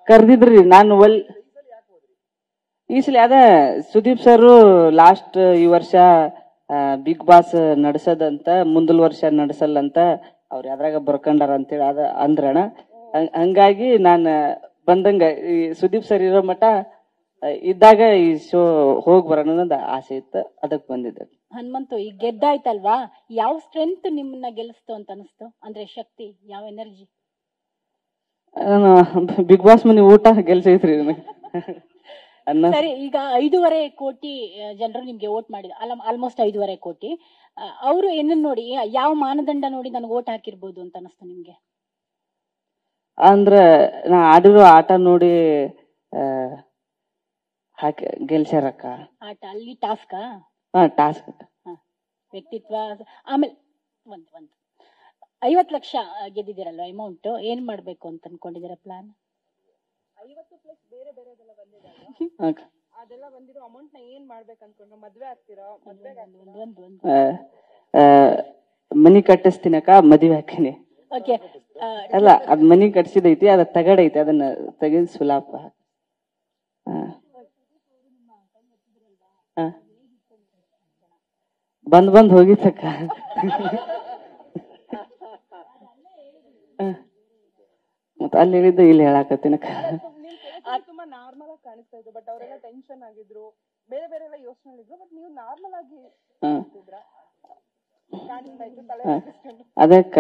ಕರ್ದಿದ್ರಿ ನಾನು ಈ ಸಲ ಅದ ಸುದೀಪ್ ಸರ್ ಲಾಸ್ಟ್ ಈ ವರ್ಷ ಬಿಗ್ ಬಾಸ್ ನಡ್ಸದಂತ ಮುಂದಲ್ ವರ್ಷ ನಡ್ಸಲ್ಲಂತ ಅವ್ರ ಯಾವ್ದ್ರಾಗ ಬರ್ಕೊಂಡಾರ ಅಂತೇಳಿ ಅದ ಅಂದ್ರಣ. ಹಂಗಾಗಿ ನಾನು ಬಂದಂಗ ಈ ಸುದೀಪ್ ಸರ್ ಇರೋ ಮಠ ಇದ್ದಾಗ ಈ ಶೋ ಹೋಗ್ ಬರೋಣ ಅನ್ನೋದು ಆಸೆ ಇತ್ತು, ಅದಕ್ಕೆ ಬಂದಿದ್ದೆ. ಹನುಮಂತು, ಈಗ ಗೆದ್ದಾಯ್ತಲ್ವಾ, ಯಾವ ಸ್ಟ್ರೆಂತ್ ನಿಮ್ಮನ್ನ ಗೆಲ್ಲಿಸ್ತು ಅಂತ ಅನಿಸ್ತು? ಅಂದ್ರೆ ಶಕ್ತಿ, ಯಾವ ಎನರ್ಜಿ? ಬಿಗ್ ಬಾಸ್ ಮನಿ ಊಟ ಗೆಲ್ಸೈತ್ರಿ ಸರಿ, ಈಗ 5.5 ಕೋಟಿ ಜನರು ನಿಮ್ಗೆ ವೋಟ್ ಮಾಡಿದ, ಆಲ್ಮೋಸ್ಟ್ 5.5 ಕೋಟಿ. ಅವರು ಏನನ್ನ ನೋಡಿ, ಯಾವ ಮಾನದಂಡ ನೋಡಿ ನನಗೆ ವೋಟ್ ಹಾಕಿರ್ಬೋದು ಅಂತ ಅನಿಸ್ತು ನಿಮ್ಗೆ? ಅಂದ್ರ ನಾ ಆಡಿರೋ ಆಟ ನೋಡಿ ಹಾಕಿ ಗೆಲ್ಸ್ಯಾರಕ್ಕ. ಆಟ ಅಲ್ಲಿ ಟಾಸ್ಕ್ ಟಾಸ್ಕ್ ವ್ಯಕ್ತಿತ್ವ. ಆಮೇಲೆ ಒಂದು 50 ಲಕ್ಷ ಗೆದ್ದಿದ್ದೀರಲ್ವ ಅಮೌಂಟ್, ಏನ್ ಮಾಡ್ಬೇಕು ಅಂತ ಅನ್ಕೊಂಡಿದ್ದೀರಾ ಪ್ಲಾನ್? 50 ಪ್ಲಸ್ ಬೇರೆ ಬೇರೆದೆಲ್ಲ ಬಂದಿದೆ, ಅದೆಲ್ಲ ಬಂದಿರೋ ಅಮೌಂಟ್ ನ ಏನ್ ಮಾಡ್ಬೇಕು ಅನ್ಕೊಂಡ್ರೆ? ಮದ್ವೆ ಆಗ್ತೀರಾ? ಮನಿ ಕಟ್ಟಿಸ್ತೀನಕ್ಕ, ಮದ್ವೆ ಹಾಕಿನಿ. ಅಲ್ಲ, ಅದ್ ಮನಿ ಕಟ್ಸಿದೈತಿ, ಅದ ತಗಡೈತಿ, ಅದನ್ನ ತೆಗೆದು ಸುಲಾಪ ಬಂದ್ ಹೋಗಿತ್ತಕ್ಕ. ಮತ್ತ ಅಲ್ಲಿ ಹೇಳಿದ್ದು ಇಲ್ಲಿ ಹೇಳಾಕತ್ತೀನಕ್ಕ. ತುಂಬಾ ನಾರ್ಮಲ್ ಆಗಿ ಕಾಣಿಸ್ತಾ ಇದ್ರು, ಬಟ್ ಅವರೆಲ್ಲ ಟೆನ್ಷನ್ ಆಗಿದ್ರು, ಬೇರೆ ಬೇರೆ ಎಲ್ಲ ಯೋಚನೆ ಇದ್ರು, ಬಟ್ ನೀವು ನಾರ್ಮಲ್ ಆಗಿ ಕಾಣಿಸ್ತಾ ಇದ್ರು, ತಲೆ ಅದಕ್ಕ